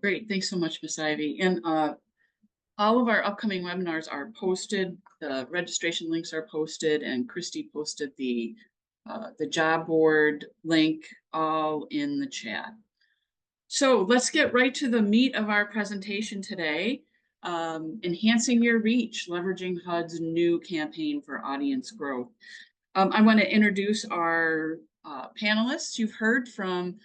Great, thanks so much, Miss Ivy. And all of our upcoming webinars are posted. The registration links are posted, and Christy posted the job board link all in the chat. So let's get right to the meat of our presentation today. Enhancing your reach, leveraging HUD's new campaign for audience growth. I want to introduce our panelists. You've heard from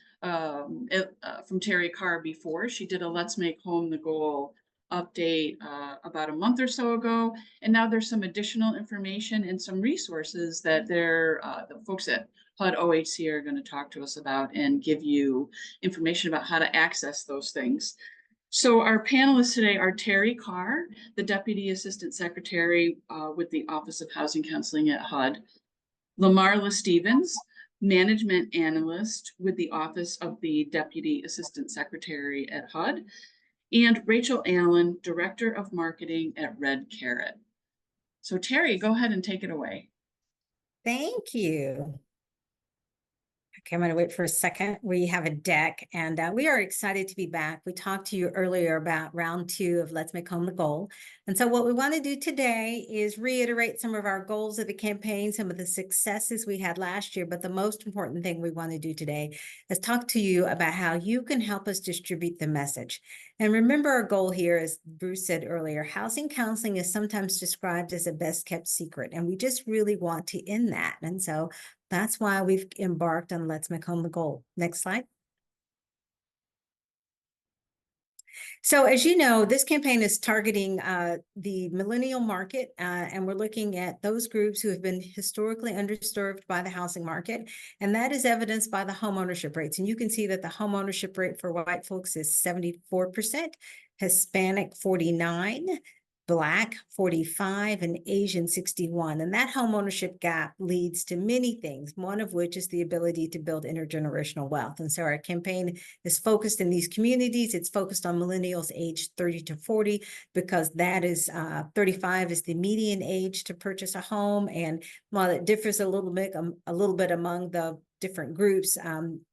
Terry Carr before. She did a Let's Make Home the Goal update about a month or so ago, and now there's some additional information and some resources that the folks at HUD OHC are going to talk to us about and give you information about how to access those things. So our panelists today are Terry Carr, the Deputy Assistant Secretary with the Office of Housing Counseling at HUD, Lamarla Stevens, Management Analyst with the Office of the Deputy Assistant Secretary at HUD, and Rachel Allen, Director of Marketing at Red Carrot. So Terry, go ahead and take it away. Thank you. Okay, I'm going to wait for a second. We have a deck, and we are excited to be back. We talked to you earlier about round 2 of Let's Make Home the Goal. And so what we want to do today is reiterate some of our goals of the campaign, some of the successes we had last year. But the most important thing we want to do today is talk to you about how you can help us distribute the message. And remember, our goal here, as Bruce said earlier, housing counseling is sometimes described as a best kept secret. And we just really want to end that. And so that's why we've embarked on Let's Make Home the Goal. Next slide. So as you know, this campaign is targeting the millennial market, and we're looking at those groups who have been historically underserved by the housing market, and that is evidenced by the homeownership rates. And you can see that the homeownership rate for white folks is 74%, Hispanic 49%, Black 45%, and Asian 61%. And that homeownership gap leads to many things, one of which is the ability to build intergenerational wealth. And so our campaign is focused in these communities. It's focused on millennials aged 30 to 40, because that is 35 is the median age to purchase a home. And while it differs a little bit among the different groups,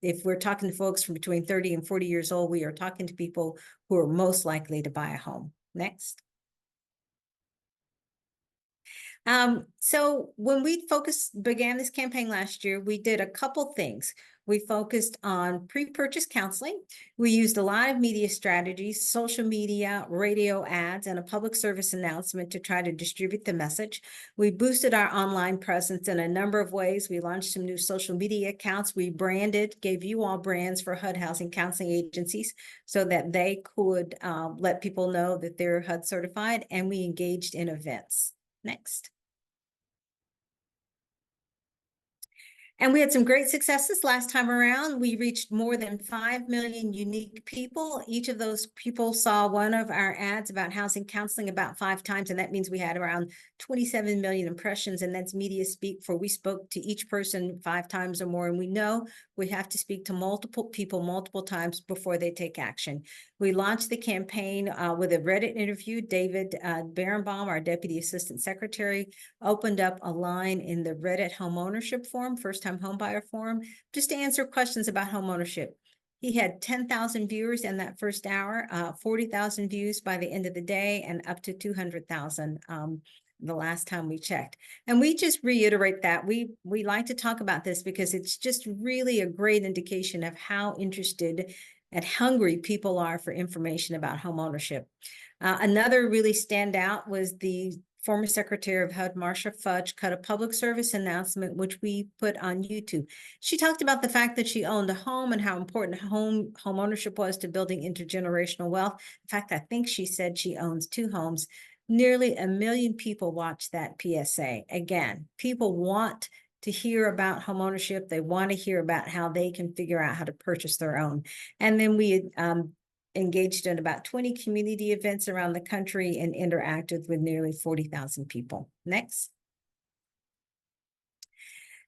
if we're talking to folks from between 30 and 40 years old, we are talking to people who are most likely to buy a home. Next. So when we began this campaign last year, we did a couple things. We focused on pre-purchase counseling. We used a lot of media strategies, social media, radio ads, and a public service announcement to try to distribute the message. We boosted our online presence in a number of ways. We launched some new social media accounts. We gave you all brands for HUD housing counseling agencies so that they could let people know that they're HUD certified, and we engaged in events. Next. And we had some great successes last time around. We reached more than 5 million unique people. Each of those people saw one of our ads about housing counseling about 5 times, and that means we had around 27 million impressions, and that's media speak for we spoke to each person 5 times or more, and we know we have to speak to multiple people multiple times before they take action. We launched the campaign with a Reddit interview. David Berenbaum, our Deputy Assistant Secretary, opened up a line in the Reddit homeownership forum, first-time homebuyer forum, just to answer questions about homeownership. He had 10,000 viewers in that first hour, 40,000 views by the end of the day, and up to 200,000 the last time we checked. And we just reiterate that. We like to talk about this because it's just really a great indication of how interested and hungry people are for information about homeownership. Another really standout was the former Secretary of HUD, Marcia Fudge, cut a public service announcement, which we put on YouTube. She talked about the fact that she owned a home and how important home ownership was to building intergenerational wealth. In fact, I think she said she owns 2 homes. Nearly 1 million people watched that PSA. Again, people want to hear about homeownership. They want to hear about how they can figure out how to purchase their own. And then we engaged in about 20 community events around the country and interacted with nearly 40,000 people. Next.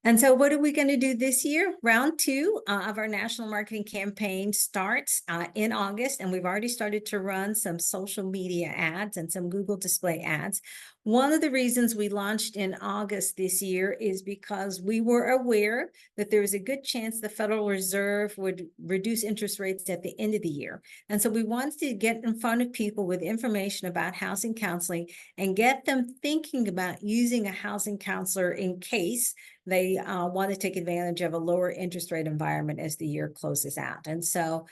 And so what are we going to do this year? Round two of our national marketing campaign starts in August, and we've already started to run some social media ads and some Google display ads. One of the reasons we launched in August this year is because we were aware that there was a good chance the Federal Reserve would reduce interest rates at the end of the year. And so we wanted to get in front of people with information about housing counseling and get them thinking about using a housing counselor in case they want to take advantage of a lower interest rate environment as the year closes out. And so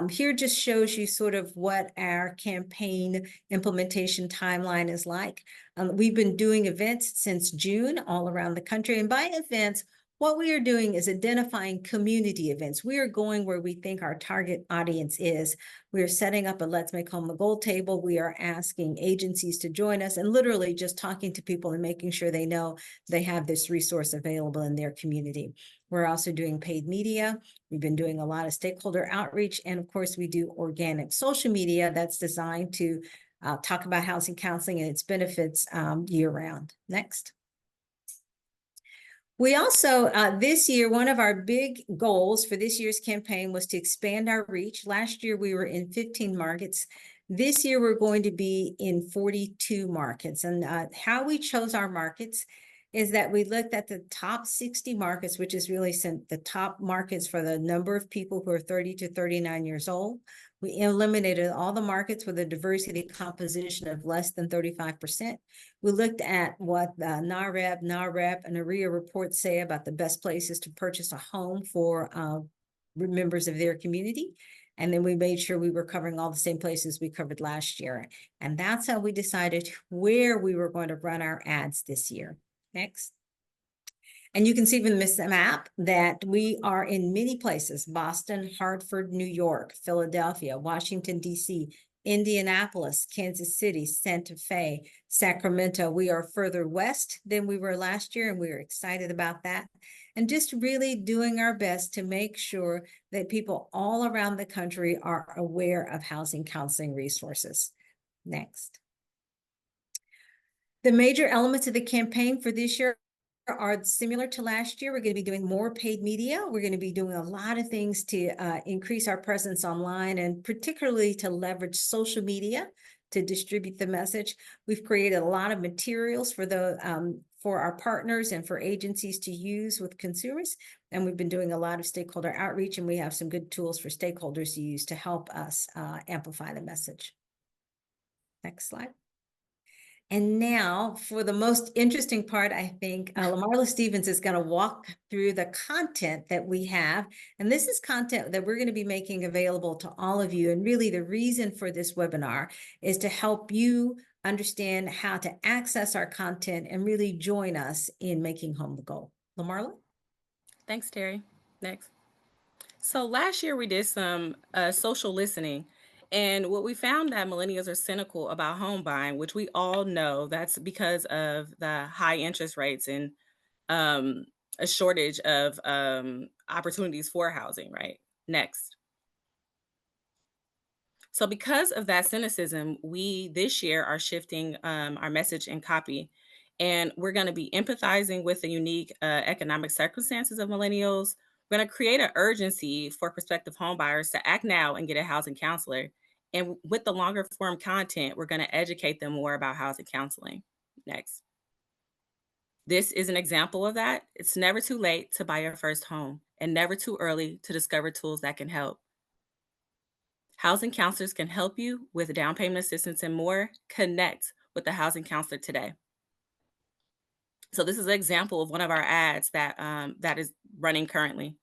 here just shows you sort of what our campaign implementation timeline is like. We've been doing events since June all around the country. And by events, what we are doing is identifying community events. We are going where we think our target audience is. We are setting up a Let's Make Home the Goal table. We are asking agencies to join us and literally just talking to people and making sure they know they have this resource available in their community. We're also doing paid media. We've been doing a lot of stakeholder outreach. And of course, we do organic social media that's designed to talk about housing counseling and its benefits year round. Next. We also, this year, one of our big goals for this year's campaign was to expand our reach. Last year, we were in 15 markets. This year, we're going to be in 42 markets. And how we chose our markets is that we looked at the top 60 markets, which is really the top markets for the number of people who are 30 to 39 years old. We eliminated all the markets with a diversity composition of less than 35%. We looked at what the NAREP, and AREA reports say about the best places to purchase a home for members of their community. And then we made sure we were covering all the same places we covered last year. And that's how we decided where we were going to run our ads this year. Next. And you can see from this map that we are in many places: Boston, Hartford, New York, Philadelphia, Washington, D.C., Indianapolis, Kansas City, Santa Fe, Sacramento. We are further west than we were last year, and we are excited about that. And just really doing our best to make sure that people all around the country are aware of housing counseling resources. Next. The major elements of the campaign for this year are similar to last year. We're going to be doing more paid media. We're going to be doing a lot of things to increase our presence online, and particularly to leverage social media to distribute the message. We've created a lot of materials for our partners and for agencies to use with consumers. And we've been doing a lot of stakeholder outreach, and we have some good tools for stakeholders to use to help us amplify the message. Next slide. And now for the most interesting part, I think Lamarla Stevens is going to walk through the content that we have. And this is content that we're going to be making available to all of you. And really the reason for this webinar is to help you understand how to access our content and really join us in making home the goal. Lamarla? Thanks, Terry. Next. So last year we did some social listening, and what we found that millennials are cynical about home buying, which we all know that's because of the high interest rates and a shortage of opportunities for housing, right? Next. So because of that cynicism, we this year are shifting our message and copy, and we're going to be empathizing with the unique economic circumstances of millennials. We're going to create an urgency for prospective home buyers to act now and get a housing counselor. And with the longer form content, we're going to educate them more about housing counseling. Next. This is an example of that. It's never too late to buy your first home, and never too early to discover tools that can help. Housing counselors can help you with down payment assistance and more. Connect with the housing counselor today. So this is an example of one of our ads that that is running currently.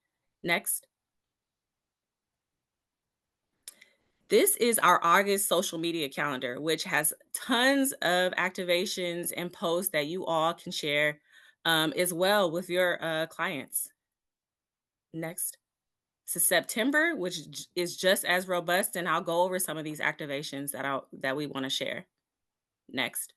Next. This is our August social media calendar, which has tons of activations and posts that you all can share as well with your clients. Next. So September, which is just as robust, and I'll go over some of these activations that we want to share. Next.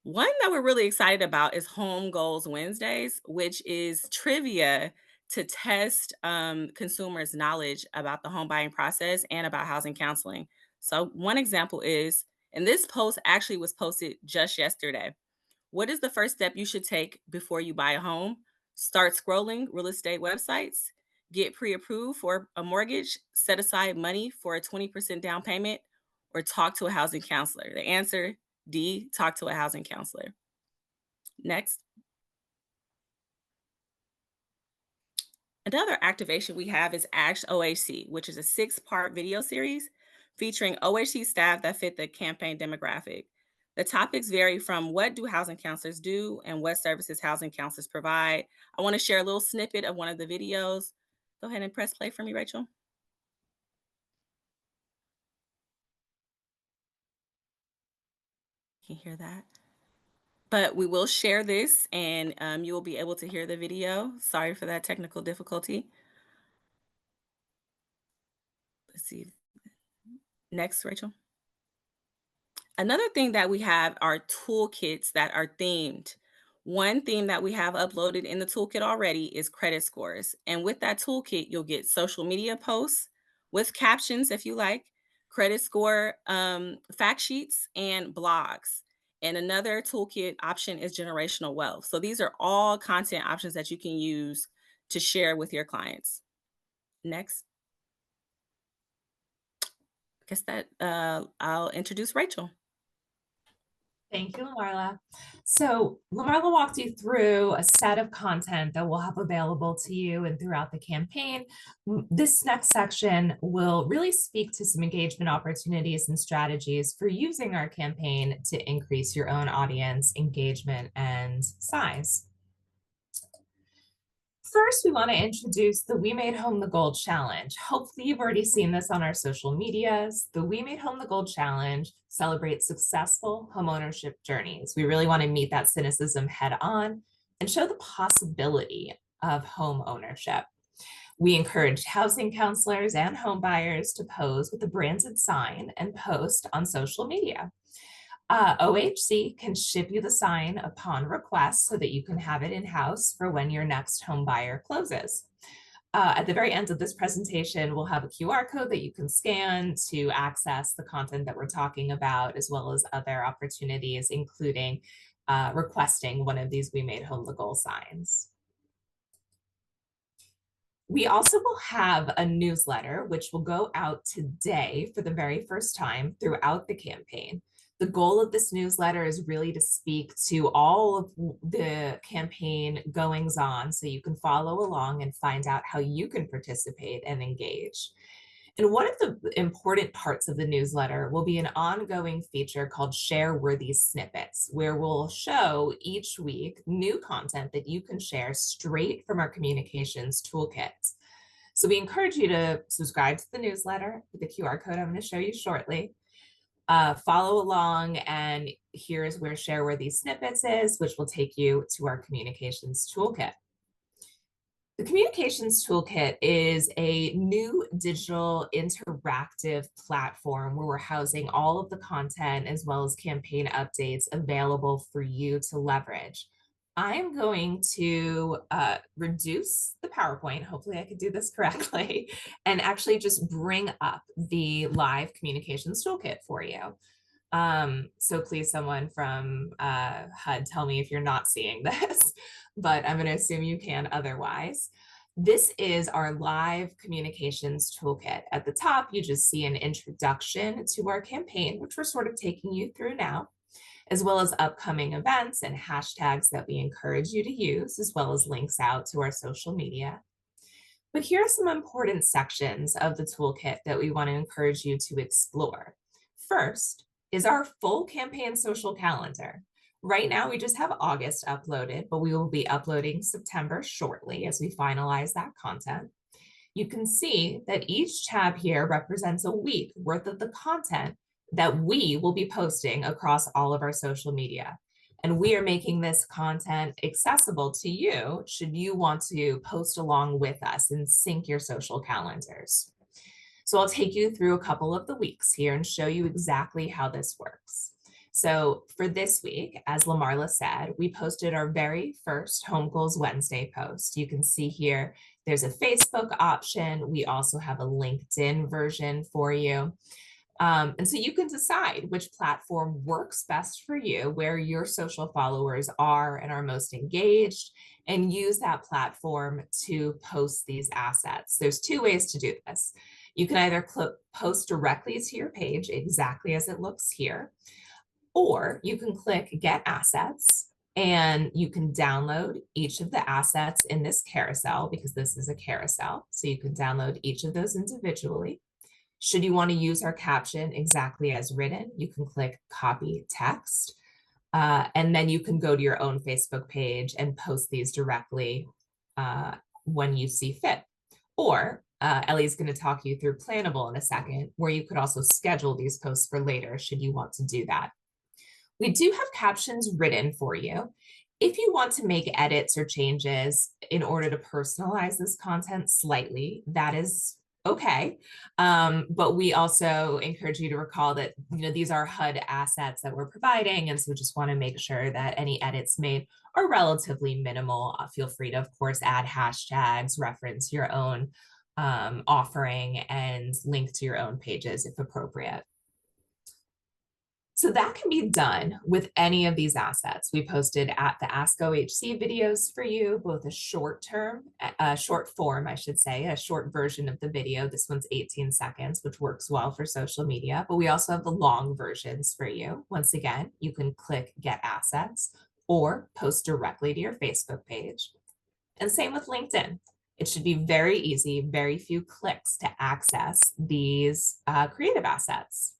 One that we're really excited about is Home Goals Wednesdays, which is trivia to test consumers' knowledge about the home buying process and about housing counseling. So one example is, and this post actually was posted just yesterday. What is the first step you should take before you buy a home? Start scrolling real estate websites, get pre-approved for a mortgage, set aside money for a 20% down payment, or talk to a housing counselor. The answer D, talk to a housing counselor. Next. Another activation we have is Ask OHC, which is a 6-part video series featuring OHC staff that fit the campaign demographic. The topics vary from what do housing counselors do and what services housing counselors provide. I want to share a little snippet of one of the videos. Go ahead and press play for me, Rachel. Can you hear that? But we will share this and you will be able to hear the video. Sorry for that technical difficulty. Let's see. Next, Rachel. Another thing that we have are toolkits that are themed. One theme that we have uploaded in the toolkit already is credit scores. And with that toolkit, you'll get social media posts with captions if you like, credit score fact sheets, and blogs. And another toolkit option is generational wealth. So these are all content options that you can use to share with your clients. Next. I guess that I'll introduce Rachel. Thank you, Lamarla. So Lamarla walked you through a set of content that we'll have available to you and throughout the campaign. This next section will really speak to some engagement opportunities and strategies for using our campaign to increase your own audience engagement and size. First, we want to introduce the We Made Home the Gold Challenge. Hopefully you've already seen this on our social medias. The We Made Home the Gold Challenge celebrates successful homeownership journeys. We really want to meet that cynicism head on and show the possibility of home ownership. We encourage housing counselors and home buyers to pose with a branded sign and post on social media. OHC can ship you the sign upon request so that you can have it in-house for when your next home buyer closes. At the very end of this presentation, we'll have a QR code that you can scan to access the content that we're talking about, as well as other opportunities, including requesting one of these We Made Home the Goal signs. We also will have a newsletter, which will go out today for the very first time throughout the campaign. The goal of this newsletter is really to speak to all of the campaign goings on so you can follow along and find out how you can participate and engage. And one of the important parts of the newsletter will be an ongoing feature called Share Worthy Snippets, where we'll show each week new content that you can share straight from our communications toolkit. So we encourage you to subscribe to the newsletter with the QR code I'm going to show you shortly. Follow along, and here's where Share Worthy Snippets is, which will take you to our communications toolkit. The communications toolkit is a new digital interactive platform where we're housing all of the content as well as campaign updates available for you to leverage. I'm going to reduce the PowerPoint, hopefully I could do this correctly, and actually just bring up the live communications toolkit for you. So please, someone from HUD, tell me if you're not seeing this, but I'm going to assume you can otherwise. This is our live communications toolkit. At the top, you just see an introduction to our campaign, which we're sort of taking you through now, as well as upcoming events and hashtags that we encourage you to use, as well as links out to our social media. But here are some important sections of the toolkit that we want to encourage you to explore. First is our full campaign social calendar. Right now, we just have August uploaded, but we will be uploading September shortly as we finalize that content. You can see that each tab here represents a week worth of the content that we will be posting across all of our social media. And we are making this content accessible to you should you want to post along with us and sync your social calendars. So I'll take you through a couple of the weeks here and show you exactly how this works. So for this week, as Lamarla said, we posted our very first Home Goals Wednesday post. You can see here, there's a Facebook option. We also have a LinkedIn version for you. And so you can decide which platform works best for you, where your social followers are and are most engaged, and use that platform to post these assets. There's two ways to do this. You can either post directly to your page exactly as it looks here, or you can click Get Assets and you can download each of the assets in this carousel, because this is a carousel. So you can download each of those individually. Should you want to use our caption exactly as written, you can click Copy Text. And then you can go to your own Facebook page and post these directly when you see fit. Or Ellie's going to talk you through Plannable in a second, where you could also schedule these posts for later should you want to do that. We do have captions written for you. If you want to make edits or changes in order to personalize this content slightly, that is okay. But we also encourage you to recall that, these are HUD assets that we're providing. And so just want to make sure that any edits made are relatively minimal. Feel free to, of course, add hashtags, reference your own offering, and link to your own pages if appropriate. So that can be done with any of these assets. We posted at the Ask OHC videos for you, both a short form, I should say, a short version of the video. This one's 18 seconds, which works well for social media, but we also have the long versions for you. Once again, you can click Get Assets or post directly to your Facebook page. And same with LinkedIn. It should be very easy, very few clicks to access these creative assets.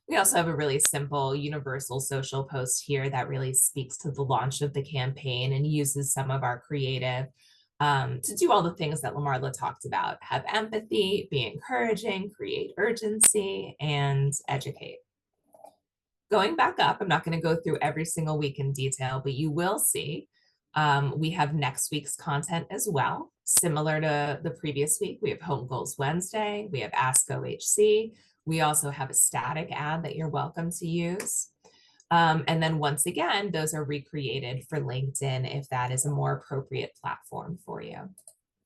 We also have a really simple universal social post here that really speaks to the launch of the campaign and uses some of our creative to do all the things that Lamarla talked about: have empathy, be encouraging, create urgency, and educate. Going back up, I'm not going to go through every single week in detail, but you will see we have next week's content as well. Similar to the previous week, we have Home Goals Wednesday, we have Ask OHC. We also have a static ad that you're welcome to use. And then once again, those are recreated for LinkedIn if that is a more appropriate platform for you.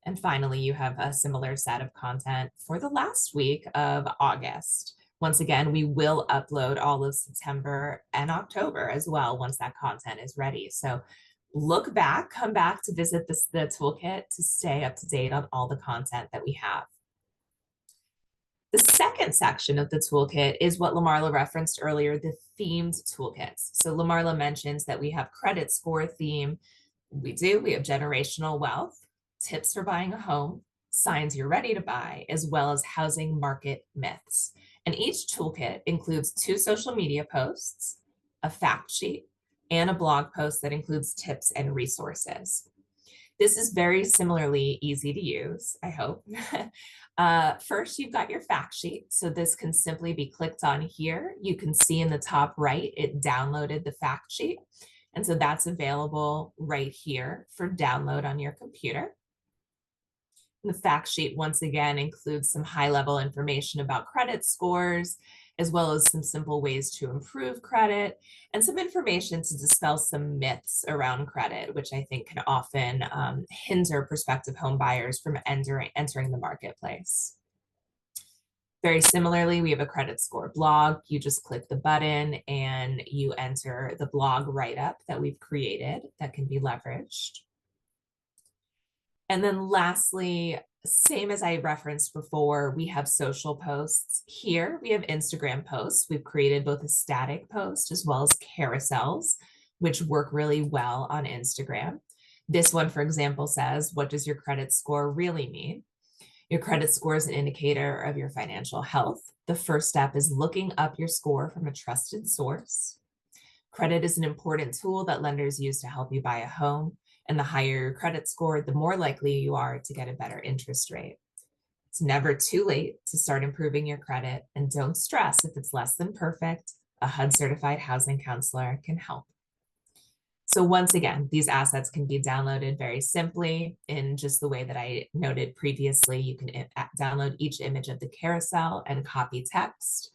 And finally, you have a similar set of content for the last week of August. Once again, we will upload all of September and October as well once that content is ready. So look back, come back to visit the toolkit to stay up to date on all the content that we have. The second section of the toolkit is what Lamarla referenced earlier, the themed toolkits. So Lamarla mentions that we have credit score theme. We have generational wealth, tips for buying a home, signs you're ready to buy, as well as housing market myths. And each toolkit includes 2 social media posts, a fact sheet, and a blog post that includes tips and resources. This is very similarly easy to use, I hope. First, you've got your fact sheet. So this can simply be clicked on here. You can see in the top right, it downloaded the fact sheet. And so that's available right here for download on your computer. The fact sheet, once again, includes some high-level information about credit scores, as well as some simple ways to improve credit, and some information to dispel some myths around credit, which I think can often hinder prospective home buyers from entering the marketplace. Very similarly, we have a credit score blog. You just click the button and you enter the blog write-up that we've created that can be leveraged. And then lastly, same as I referenced before, we have social posts. Here we have Instagram posts. We've created both a static post as well as carousels, which work really well on Instagram. This one, for example, says, what does your credit score really mean? Your credit score is an indicator of your financial health. The first step is looking up your score from a trusted source. Credit is an important tool that lenders use to help you buy a home. And the higher your credit score, the more likely you are to get a better interest rate. It's never too late to start improving your credit, and don't stress if it's less than perfect. A HUD certified housing counselor can help. So once again, these assets can be downloaded very simply in just the way that I noted previously. You can download each image of the carousel and copy text.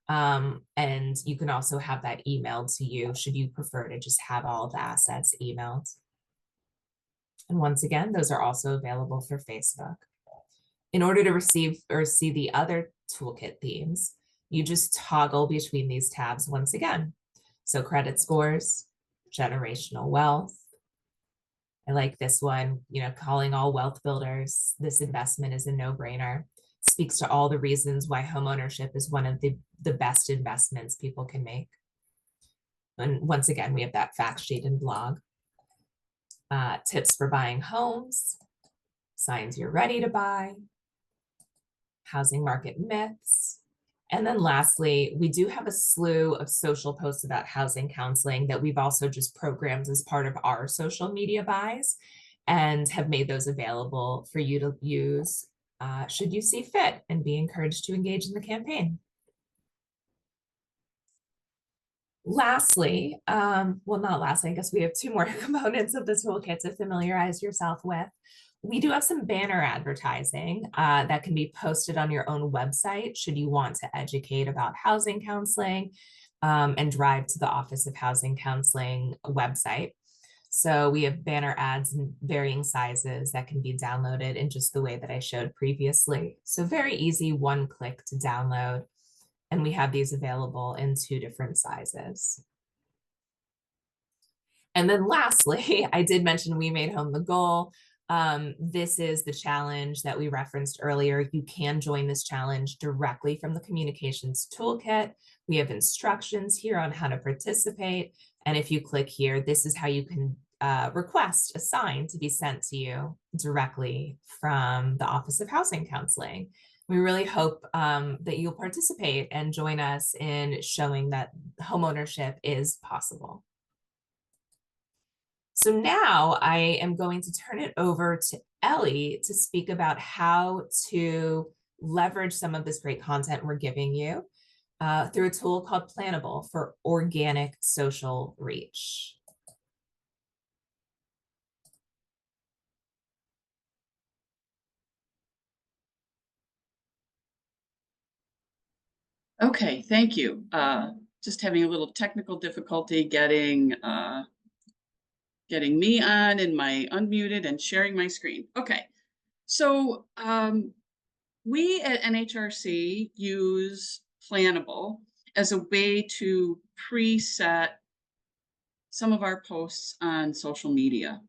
And you can also have that emailed to you should you prefer to just have all the assets emailed. And once again, those are also available for Facebook. In order to receive or see the other toolkit themes, You just toggle between these tabs once again. So credit scores, generational wealth. I like this one, calling all wealth builders. This investment is a no-brainer. Speaks to all the reasons why homeownership is one of the best investments people can make. And once again, we have that fact sheet and blog. Tips for buying homes, signs you're ready to buy, housing market myths. And then lastly, we do have a slew of social posts about housing counseling that we've also just programmed as part of our social media buys and have made those available for you to use should you see fit and be encouraged to engage in the campaign. Lastly, well, not lastly, I guess we have two more components of the toolkit to familiarize yourself with. We do have some banner advertising that can be posted on your own website should you want to educate about housing counseling and drive to the Office of Housing Counseling website. So we have banner ads in varying sizes that can be downloaded in just the way that I showed previously. So very easy, one click to download. And we have these available in 2 different sizes. And then lastly, I did mention We Made Home the Goal. This is the challenge that we referenced earlier. You can join this challenge directly from the communications toolkit. We have instructions here on how to participate. And if you click here, this is how you can request a sign to be sent to you directly from the Office of Housing Counseling. We really hope that you'll participate and join us in showing that homeownership is possible. So now I am going to turn it over to Ellie to speak about how to leverage some of this great content we're giving you through a tool called Plannable for organic social reach. Okay, thank you. Just having a little technical difficulty getting me on and my unmuted and sharing my screen. Okay, so we at NHRC use Plannable as a way to preset some of our posts on social media.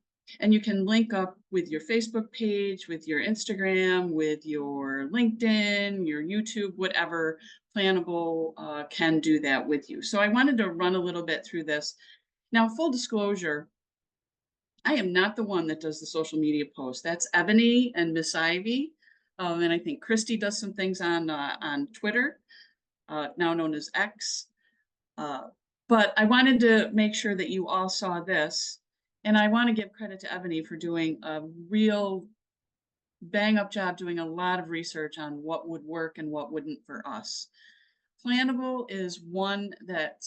And you can link up with your Facebook page, with your Instagram, with your LinkedIn, your YouTube, whatever. Plannable can do that with you. So I wanted to run a little bit through this. Now, full disclosure, I am not the one that does the social media posts. That's Ebony and Miss Ivy. And I think Christy does some things on Twitter, now known as X. But I wanted to make sure that you all saw this. And I want to give credit to Ebony for doing a real bang up job, doing a lot of research on what would work and what wouldn't for us. Plannable is one that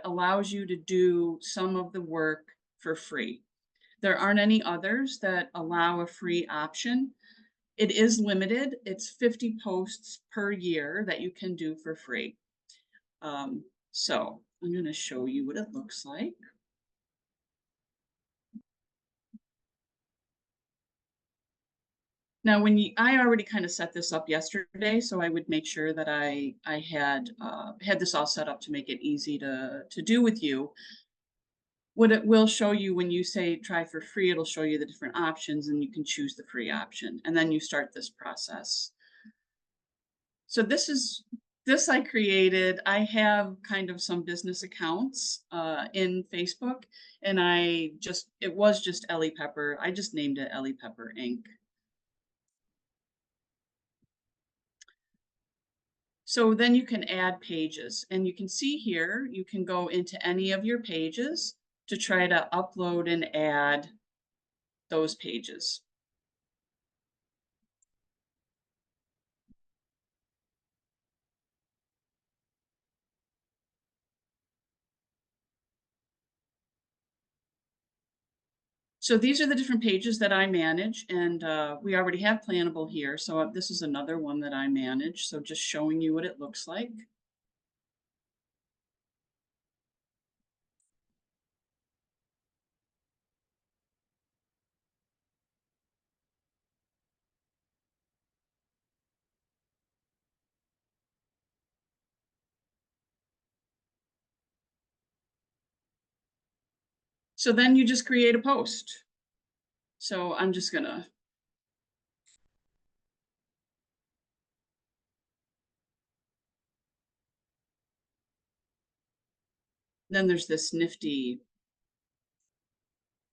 allows you to do some of the work for free. There aren't any others that allow a free option. It is limited. It's 50 posts per year that you can do for free. So I'm going to show you what it looks like. Now, I already kind of set this up yesterday, so I would make sure that I had this all set up to make it easy to do with you. What it will show you when you say try for free, it'll show you the different options and you can choose the free option. And then you start this process. So this I created. I have kind of some business accounts in Facebook, and it was just Ellie Pepper. I just named it Ellie Pepper Inc. So then you can add pages, and you can see here, you can go into any of your pages to try to upload and add those pages. So these are the different pages that I manage, and we already have Plannable here. So this is another one that I manage. So just showing you what it looks like. So then you just create a post. So I'm just gonna. Then there's this nifty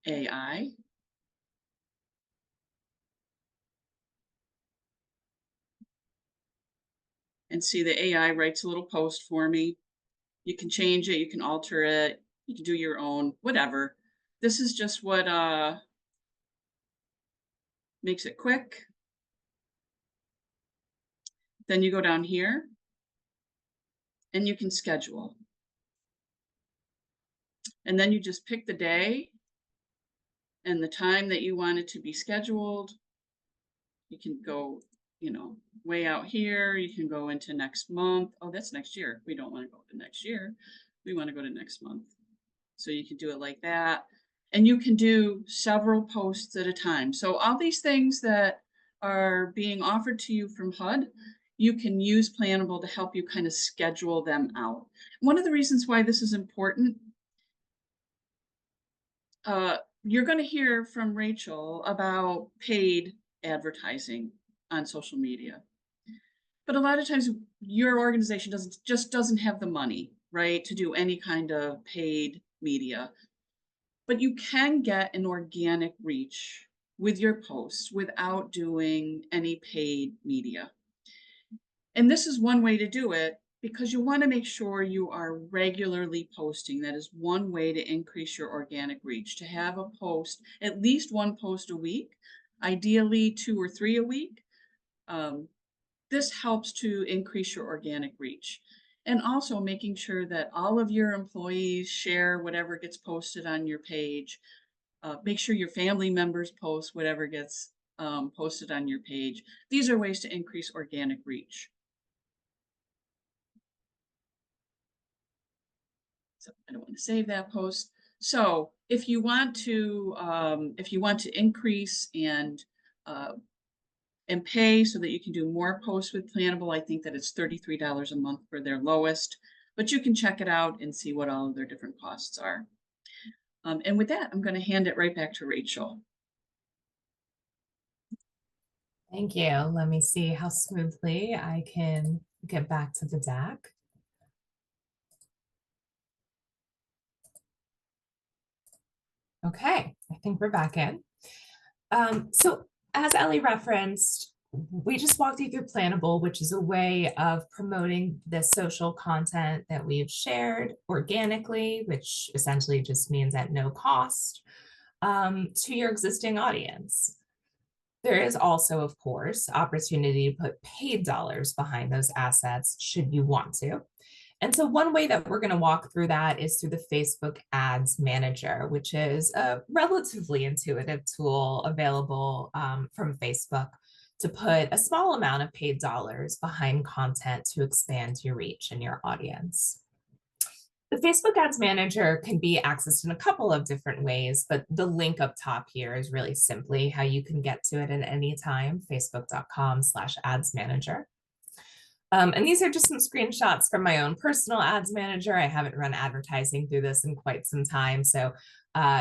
AI. And see, the AI writes a little post for me. You can change it, you can alter it, you can do your own, whatever. This is just what makes it quick. Then you go down here and you can schedule. And then you just pick the day and the time that you want it to be scheduled. You can go, you know, way out here. You can go into next month. Oh, that's next year. We don't want to go to next year. We want to go to next month. So you can do it like that. And you can do several posts at a time. So all these things that are being offered to you from HUD, you can use Plannable to help you kind of schedule them out. One of the reasons why this is important, you're going to hear from Rachel about paid advertising on social media. But a lot of times your organization doesn't have the money, right, to do any kind of paid media. But you can get an organic reach with your posts without doing any paid media. And this is one way to do it because you want to make sure you are regularly posting. That is one way to increase your organic reach, to have a post, at least one post a week, ideally 2 or 3 a week. This helps to increase your organic reach. And also making sure that all of your employees share whatever gets posted on your page. Make sure your family members post whatever gets posted on your page. These are ways to increase organic reach. So I don't want to save that post. So if you want to increase and pay so that you can do more posts with Plannable, I think that it's $33 a month for their lowest, but you can check it out and see what all of their different costs are. And with that, I'm going to hand it right back to Rachel. Thank you. Let me see how smoothly I can get back to the deck. Okay, I think we're back in. So as Ellie referenced, we just walked you through Plannable, which is a way of promoting the social content that we've shared organically, which essentially just means at no cost, to your existing audience. There is also, of course, opportunity to put paid dollars behind those assets should you want to. And so one way that we're going to walk through that is through the Facebook Ads Manager, which is a relatively intuitive tool available from Facebook to put a small amount of paid dollars behind content to expand your reach and your audience. The Facebook Ads Manager can be accessed in a couple of different ways, but the link up top here is really simply how you can get to it at any time, facebook.com/ads manager. And these are just some screenshots from my own personal ads manager. I haven't run advertising through this in quite some time. So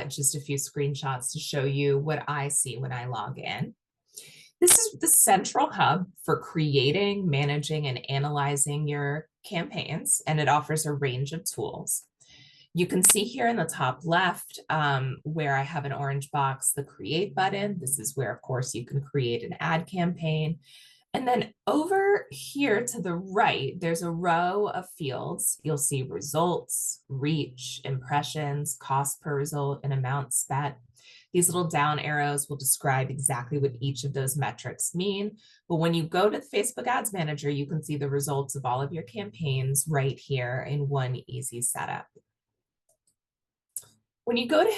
just a few screenshots to show you what I see when I log in. This is the central hub for creating, managing, and analyzing your campaigns, and it offers a range of tools. You can see here in the top left where I have an orange box, the create button. This is where, of course, you can create an ad campaign. And then over here to the right, there's a row of fields. You'll see results, reach, impressions, cost per result, and amount spent. These little down arrows will describe exactly what each of those metrics mean. But when you go to the Facebook Ads Manager, you can see the results of all of your campaigns right here in one easy setup. When you go to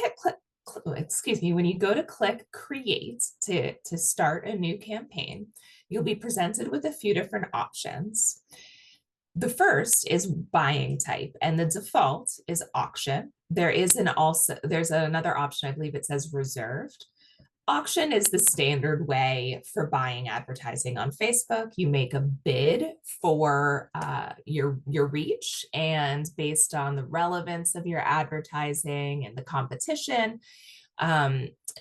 when you go to click create to start a new campaign, you'll be presented with a few different options. The first is buying type, and the default is auction. There's another option, I believe it says reserved. Auction is the standard way for buying advertising on Facebook. You make a bid for your reach, and based on the relevance of your advertising and the competition,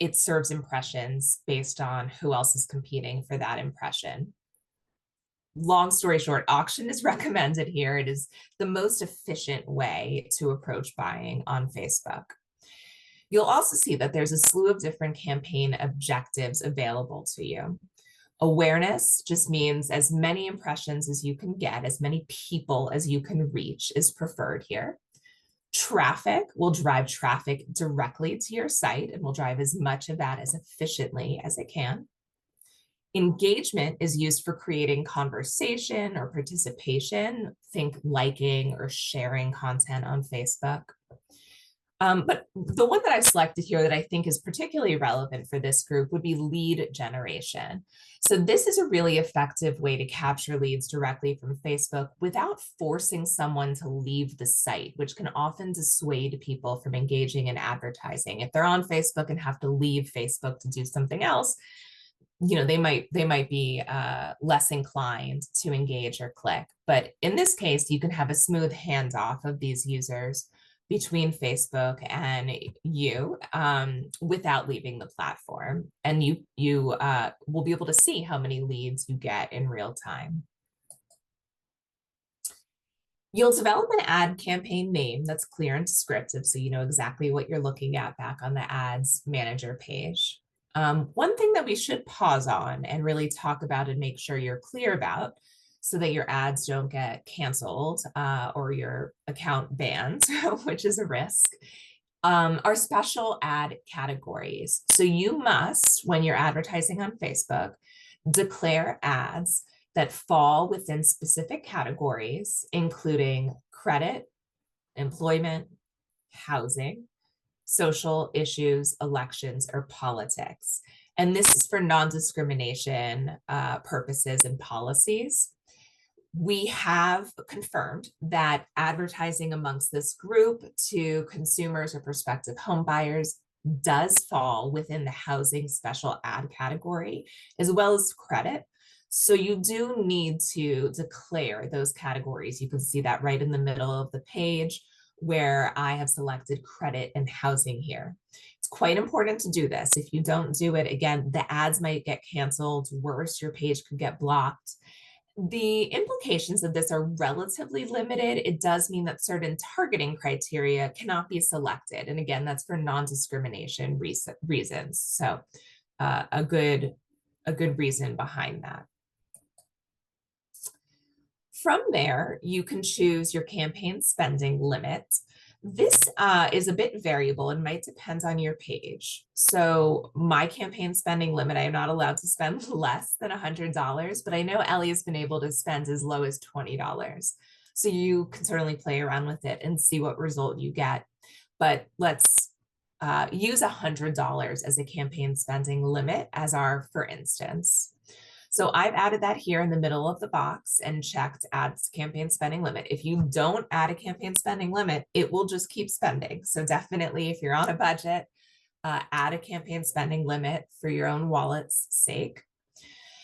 it serves impressions based on who else is competing for that impression. Long story short, auction is recommended here. It is the most efficient way to approach buying on Facebook. You'll also see that there's a slew of different campaign objectives available to you. Awareness just means as many impressions as you can get, as many people as you can reach is preferred here. Traffic will drive traffic directly to your site and will drive as much of that as efficiently as it can. Engagement is used for creating conversation or participation. Think liking or sharing content on Facebook. But the one that I've selected here that I think is particularly relevant for this group would be lead generation. So this is a really effective way to capture leads directly from Facebook without forcing someone to leave the site, which can often dissuade people from engaging in advertising. If they're on Facebook and have to leave Facebook to do something else, they might be less inclined to engage or click. But in this case, you can have a smooth handoff of these users between Facebook and you without leaving the platform. And you will be able to see how many leads you get in real time. You'll develop an ad campaign name that's clear and descriptive, so you know exactly what you're looking at back on the ads manager page. One thing that we should pause on and really talk about and make sure you're clear about so that your ads don't get canceled or your account banned, which is a risk, are special ad categories. So you must, when you're advertising on Facebook, declare ads that fall within specific categories, including credit, employment, housing, social issues, elections, or politics. And this is for non-discrimination purposes and policies. We have confirmed that advertising amongst this group to consumers or prospective home buyers does fall within the housing special ad category, as well as credit. So you do need to declare those categories. You can see that right in the middle of the page where I have selected credit and housing here. It's quite important to do this. If you don't do it, again, the ads might get canceled. Worse, your page could get blocked. The implications of this are relatively limited. It does mean that certain targeting criteria cannot be selected. And again, that's for non-discrimination reasons. So a good reason behind that. From there, you can choose your campaign spending limit. This is a bit variable and might depend on your page. So my campaign spending limit, I am not allowed to spend less than $100, but I know Ellie has been able to spend as low as $20. So you can certainly play around with it and see what result you get. But let's use $100 as a campaign spending limit as our for instance. So I've added that here in the middle of the box and checked ads campaign spending limit. If you don't add a campaign spending limit, it will just keep spending. So definitely, if you're on a budget, add a campaign spending limit for your own wallet's sake.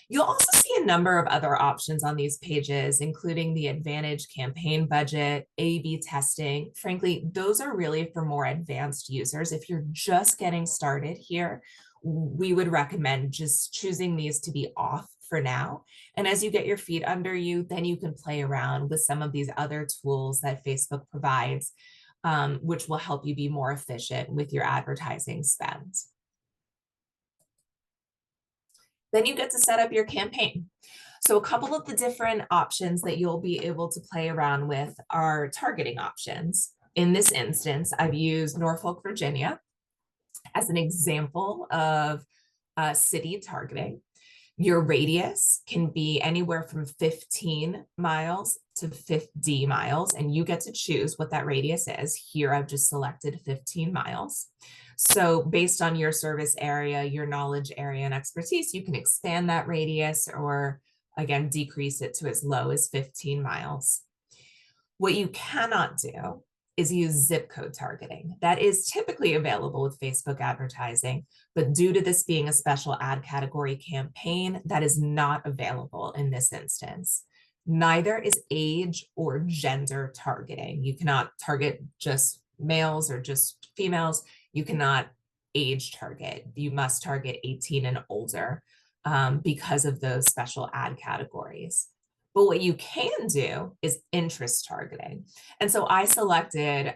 You'll also see a number of other options on these pages, including the Advantage campaign budget, A/B testing. Frankly, those are really for more advanced users. If you're just getting started here, we would recommend just choosing these to be off for now. And as you get your feet under you, then you can play around with some of these other tools that Facebook provides, which will help you be more efficient with your advertising spend. Then you get to set up your campaign. So a couple of the different options that you'll be able to play around with are targeting options. In this instance, I've used Norfolk, Virginia as an example of city targeting. Your radius can be anywhere from 15 miles to 50 miles, and you get to choose what that radius is. Here, I've just selected 15 miles. So based on your service area, your knowledge area and expertise, you can expand that radius or again, decrease it to as low as 15 miles. What you cannot do is use zip code targeting. That is typically available with Facebook advertising, but due to this being a special ad category campaign, that is not available in this instance. Neither is age or gender targeting. You cannot target just males or just females. You cannot age target. You must target 18 and older because of those special ad categories. But what you can do is interest targeting. And so I selected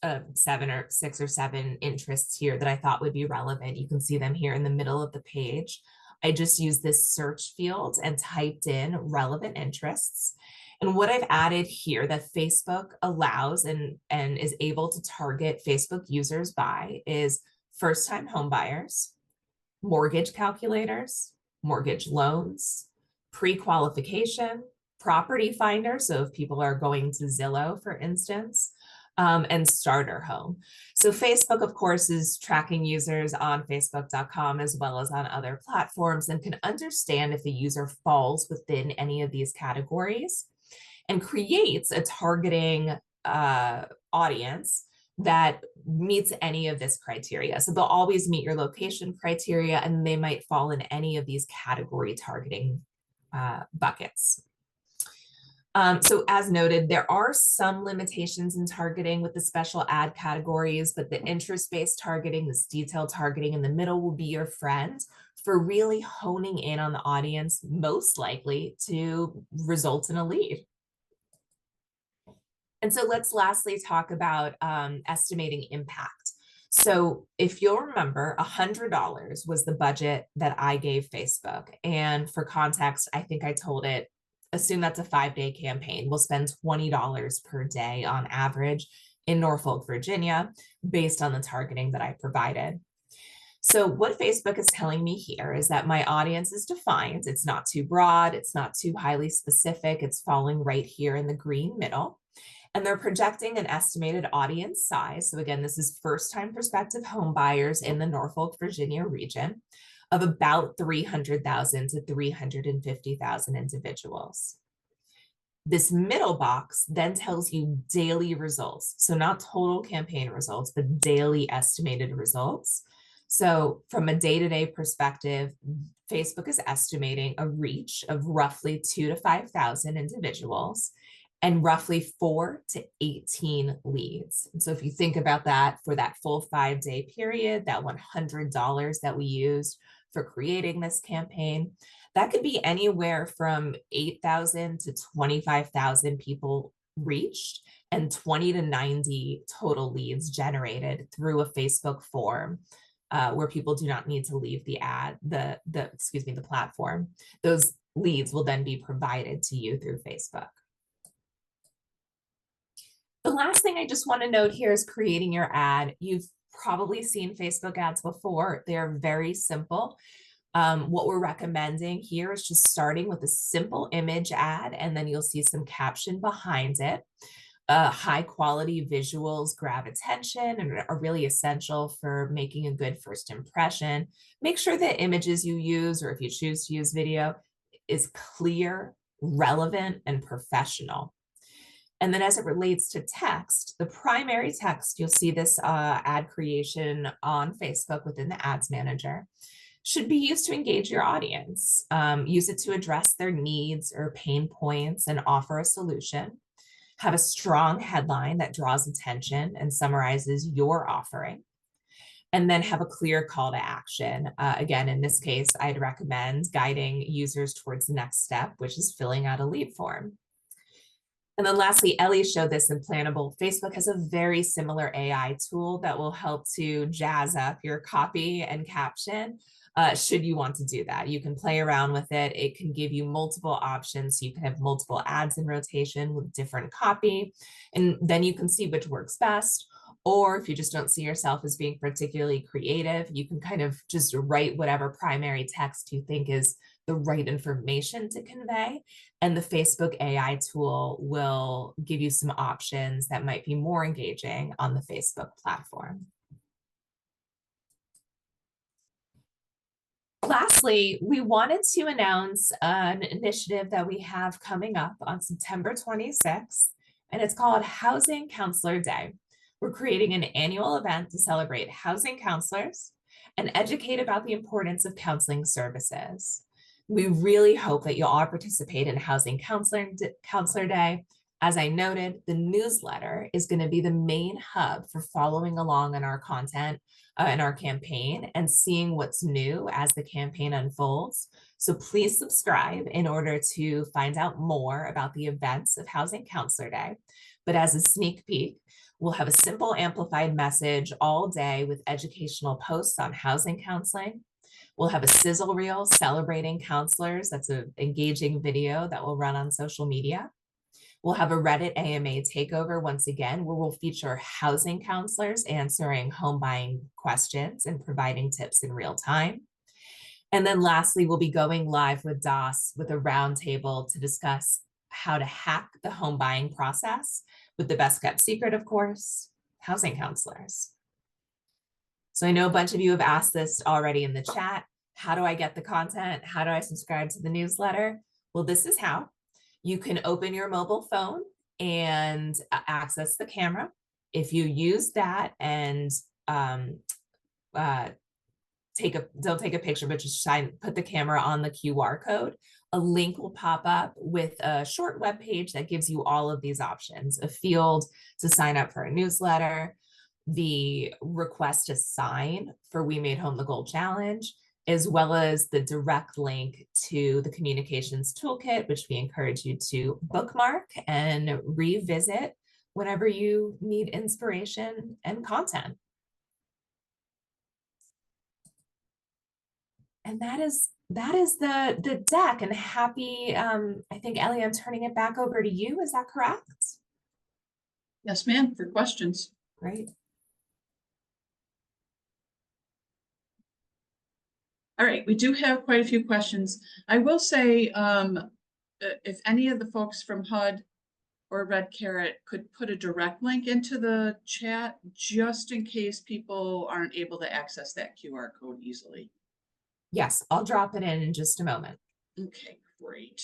6 or 7 interests here that I thought would be relevant. You can see them here in the middle of the page. I just used this search field and typed in relevant interests. And what I've added here that Facebook allows and is able to target Facebook users by is first-time homebuyers, mortgage calculators, mortgage loans, pre-qualification, property finder. So if people are going to Zillow, for instance, and starter home. So Facebook, of course, is tracking users on facebook.com as well as on other platforms and can understand if the user falls within any of these categories and creates a targeting audience that meets any of this criteria. So they'll always meet your location criteria and they might fall in any of these category targeting buckets. So as noted, there are some limitations in targeting with the special ad categories, but the interest-based targeting, this detailed targeting in the middle will be your friend for really honing in on the audience most likely to result in a lead. And so let's lastly talk about estimating impact. So if you'll remember, $100 was the budget that I gave Facebook. And for context, I think I told it, assume that's a 5-day campaign. We'll spend $20 per day on average in Norfolk, Virginia, based on the targeting that I provided. So what Facebook is telling me here is that my audience is defined. It's not too broad. It's not too highly specific. It's falling right here in the green middle. And they're projecting an estimated audience size. So again, this is first-time prospective home buyers in the Norfolk, Virginia region of about 300,000 to 350,000 individuals. This middle box then tells you daily results. So not total campaign results, but daily estimated results. So from a day-to-day perspective, Facebook is estimating a reach of roughly 2,000 to 5,000 individuals and roughly 4 to 18 leads. And so if you think about that for that full 5-day period, that $100 that we used for creating this campaign, that could be anywhere from 8,000 to 25,000 people reached and 20 to 90 total leads generated through a Facebook form where people do not need to leave the platform. Those leads will then be provided to you through Facebook. The last thing I just want to note here is creating your ad. You've probably seen Facebook ads before. They're very simple. What we're recommending here is just starting with a simple image ad, and then you'll see some caption behind it. High quality visuals grab attention and are really essential for making a good first impression. Make sure the images you use, or if you choose to use video, is clear, relevant, and professional. And then as it relates to text, the primary text, you'll see this ad creation on Facebook within the ads manager, should be used to engage your audience. Use it to address their needs or pain points and offer a solution. Have a strong headline that draws attention and summarizes your offering. And then have a clear call to action. Again, in this case, I'd recommend guiding users towards the next step, which is filling out a lead form. And then lastly, Ellie showed this in Plannable. Facebook has a very similar AI tool that will help to jazz up your copy and caption should you want to do that. You can play around with it. It can give you multiple options. So you can have multiple ads in rotation with different copy, and then you can see which works best. Or if you just don't see yourself as being particularly creative, you can kind of just write whatever primary text you think is the right information to convey. And the Facebook AI tool will give you some options that might be more engaging on the Facebook platform. Lastly, we wanted to announce an initiative that we have coming up on September 26th. and it's called Housing Counselor Day. We're creating an annual event to celebrate housing counselors and educate about the importance of counseling services. We really hope that you'll all participate in Housing Counselor Day. As I noted, the newsletter is going to be the main hub for following along on our content in our campaign and seeing what's new as the campaign unfolds. So please subscribe in order to find out more about the events of Housing Counselor Day. But as a sneak peek, we'll have a simple amplified message all day with educational posts on housing counseling. We'll have a sizzle reel celebrating counselors. That's an engaging video that will run on social media. We'll have a Reddit AMA takeover once again, where we'll feature housing counselors answering home buying questions and providing tips in real time. And then lastly, we'll be going live with DOS with a roundtable to discuss how to hack the home buying process with the best kept secret, of course, housing counselors. So I know a bunch of you have asked this already in the chat. How do I get the content? How do I subscribe to the newsletter? Well, this is how. You can open your mobile phone and access the camera. If you use that and don't take a picture, but just put the camera on the QR code, a link will pop up with a short web page that gives you all of these options: a field to sign up for a newsletter, the request to sign for We Made Home the Goal Challenge, as well as the direct link to the communications toolkit, which we encourage you to bookmark and revisit whenever you need inspiration and content. And that is the deck. And happy, I think, Ellie, I'm turning it back over to you. Is that correct? Yes, ma'am, for questions. Great. All right, we do have quite a few questions. I will say, if any of the folks from HUD or Red Carrot could put a direct link into the chat, just in case people aren't able to access that QR code easily. Yes, I'll drop it in just a moment. Okay, great.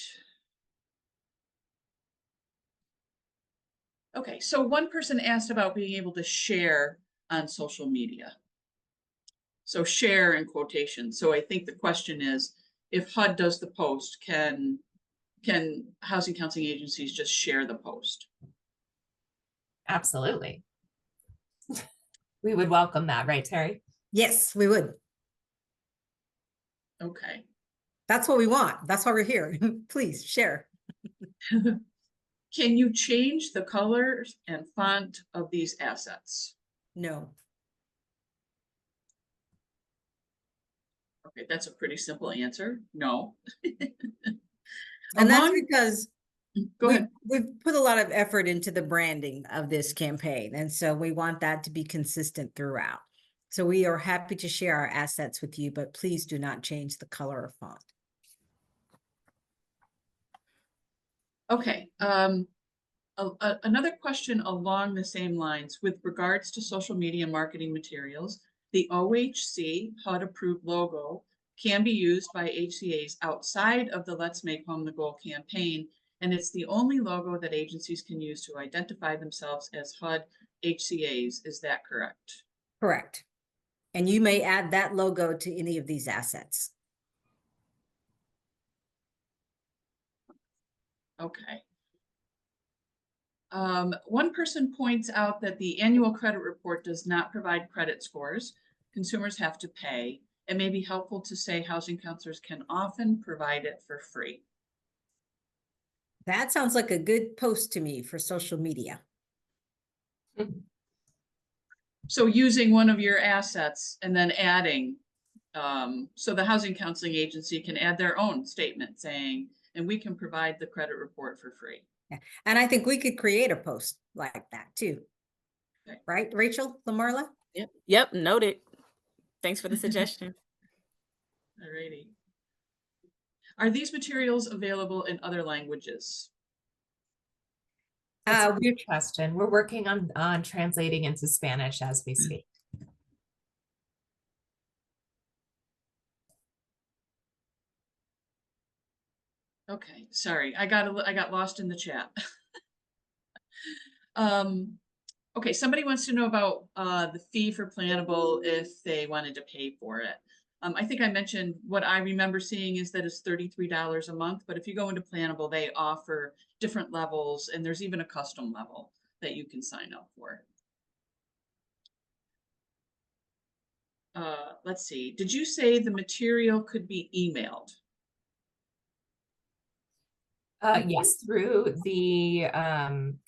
Okay, so one person asked about being able to share on social media. So share in quotation. So I think the question is, if HUD does the post, can housing counseling agencies just share the post? Absolutely. We would welcome that, right, Terry? Yes, we would. Okay. That's what we want. That's why we're here. Please share. Can you change the colors and font of these assets? No. Okay, that's a pretty simple answer. No. And that's because Go ahead. we've put a lot of effort into the branding of this campaign. And so we want that to be consistent throughout. So we are happy to share our assets with you, but please do not change the color or font. Okay. Another question along the same lines with regards to social media marketing materials. The OHC HUD approved logo can be used by HCAs outside of the Let's Make Home the Goal campaign, and it's the only logo that agencies can use to identify themselves as HUD HCAs. Is that correct? Correct. And you may add that logo to any of these assets. Okay. One person points out that the annual credit report does not provide credit scores. Consumers have to pay. It may be helpful to say housing counselors can often provide it for free. That sounds like a good post to me for social media. So using one of your assets and then adding, so the housing counseling agency can add their own statement saying, and we can provide the credit report for free. Yeah. And I think we could create a post like that too. Okay. Right, Rachel Lamarla? Yep, noted. Thanks for the suggestion. All righty. Are these materials available in other languages? That's a good question. We're working on translating into Spanish as we speak. Okay, sorry, I got lost in the chat. Okay, somebody wants to know about the fee for Plannable if they wanted to pay for it. I think I mentioned what I remember seeing is that it's $33 a month, but if you go into Plannable, they offer different levels, and there's even a custom level that you can sign up for. Let's see, did you say the material could be emailed? Yes, through the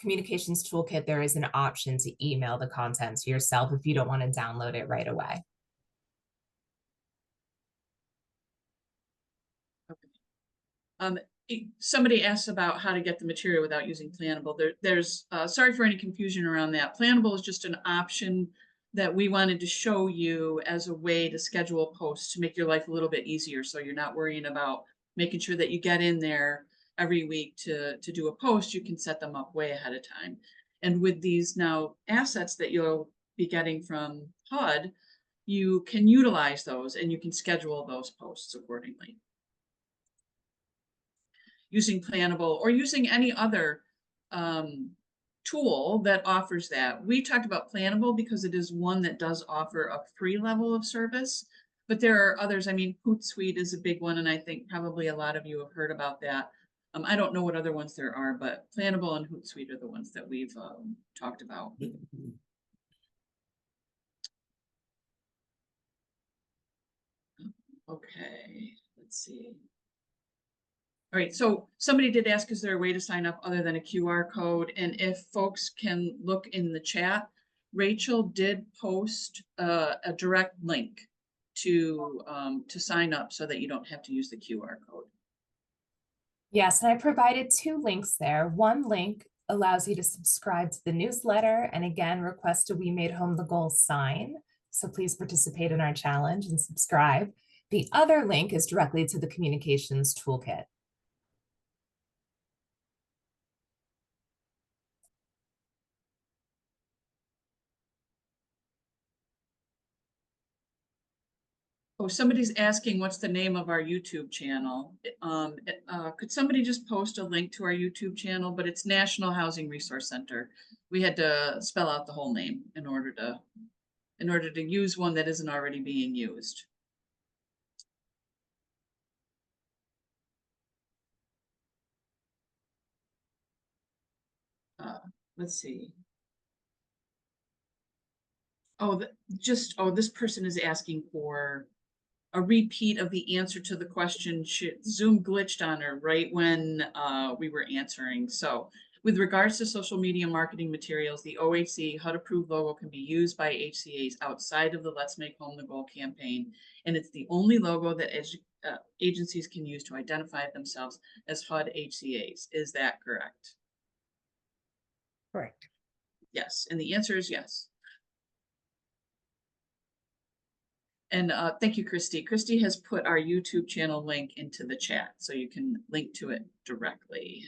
communications toolkit, there is an option to email the content to yourself if you don't want to download it right away. Somebody asked about how to get the material without using Plannable. There's sorry for any confusion around that. Plannable is just an option that we wanted to show you as a way to schedule posts to make your life a little bit easier. So you're not worrying about making sure that you get in there every week to do a post. You can set them up way ahead of time. And with these now assets that you'll be getting from HUD, you can utilize those and you can schedule those posts accordingly. Using Plannable or using any other tool that offers that. We talked about Plannable because it is one that does offer a free level of service, but there are others. I mean, Hootsuite is a big one, and I think probably a lot of you have heard about that. I don't know what other ones there are, but Plannable and Hootsuite are the ones that we've talked about. Okay, let's see. All right, so somebody did ask, is there a way to sign up other than a QR code? And if folks can look in the chat, Rachel did post a direct link to sign up so that you don't have to use the QR code. Yes, and I provided 2 links there. One link allows you to subscribe to the newsletter and again, request a We Made Home the Goal sign. So please participate in our challenge and subscribe. The other link is directly to the communications toolkit. Oh, somebody's asking what's the name of our YouTube channel. Could somebody just post a link to our YouTube channel? But it's National Housing Resource Center. We had to spell out the whole name in order to use one that isn't already being used. Let's see. Oh, this person is asking for a repeat of the answer to the question. Zoom glitched on her right when we were answering. So with regards to social media marketing materials, the OHC HUD approved logo can be used by HCAs outside of the Let's Make Home the Goal campaign. And it's the only logo that agencies can use to identify themselves as HUD HCAs. Is that correct? Correct. Yes. And the answer is yes. And thank you, Christy. Christy has put our YouTube channel link into the chat, so you can link to it directly.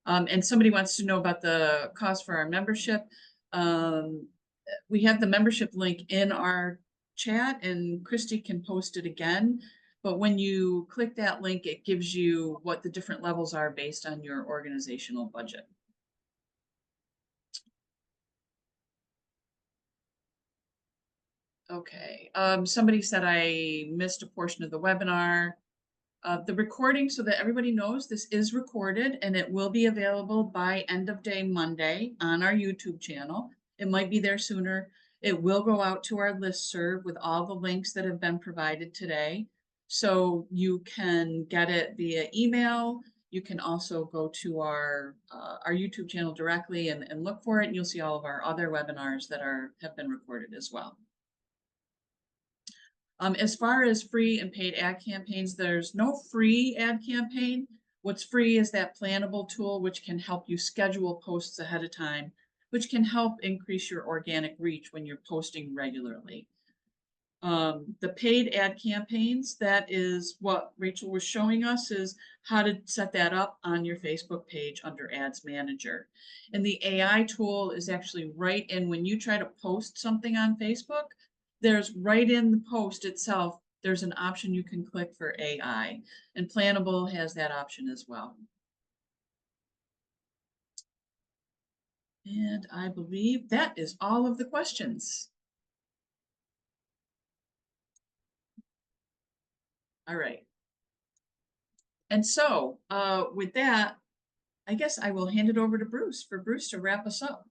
And somebody wants to know about the cost for our membership. We have the membership link in our chat, and Christy can post it again. But when you click that link, it gives you what the different levels are based on your organizational budget. Okay, somebody said I missed a portion of the webinar. The recording, so that everybody knows, this is recorded and it will be available by end of day Monday on our YouTube channel. It might be there sooner. It will go out to our listserv with all the links that have been provided today. So you can get it via email. You can also go to our YouTube channel directly and look for it, and you'll see all of our other webinars that have been recorded as well. As far as free and paid ad campaigns, there's no free ad campaign. What's free is that Plannable tool, which can help you schedule posts ahead of time, which can help increase your organic reach when you're posting regularly. The paid ad campaigns, that is what Rachel was showing us, is how to set that up on your Facebook page under Ads Manager. And the AI tool is actually right in when you try to post something on Facebook. There's right in the post itself, there's an option you can click for AI, and Plannable has that option as well. And I believe that is all of the questions. All right. And so with that, I guess I will hand it over to Bruce for Bruce to wrap us up.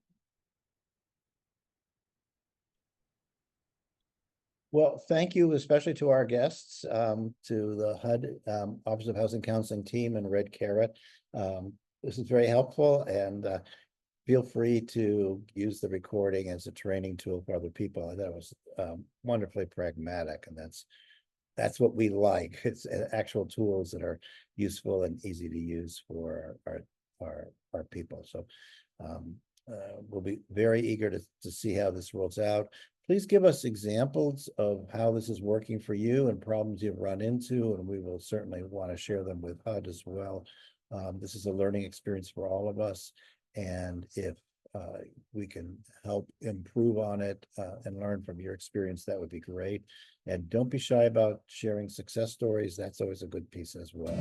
Well, thank you, especially to our guests, to the HUD, Office of Housing Counseling team and Red Carrot. This is very helpful, and feel free to use the recording as a training tool for other people. That was wonderfully pragmatic, and that's what we like. It's actual tools that are useful and easy to use for our people. So we'll be very eager to see how this rolls out. Please give us examples of how this is working for you and problems you've run into, and we will certainly want to share them with HUD as well. This is a learning experience for all of us, and if we can help improve on it and learn from your experience, that would be great. And don't be shy about sharing success stories. That's always a good piece as well.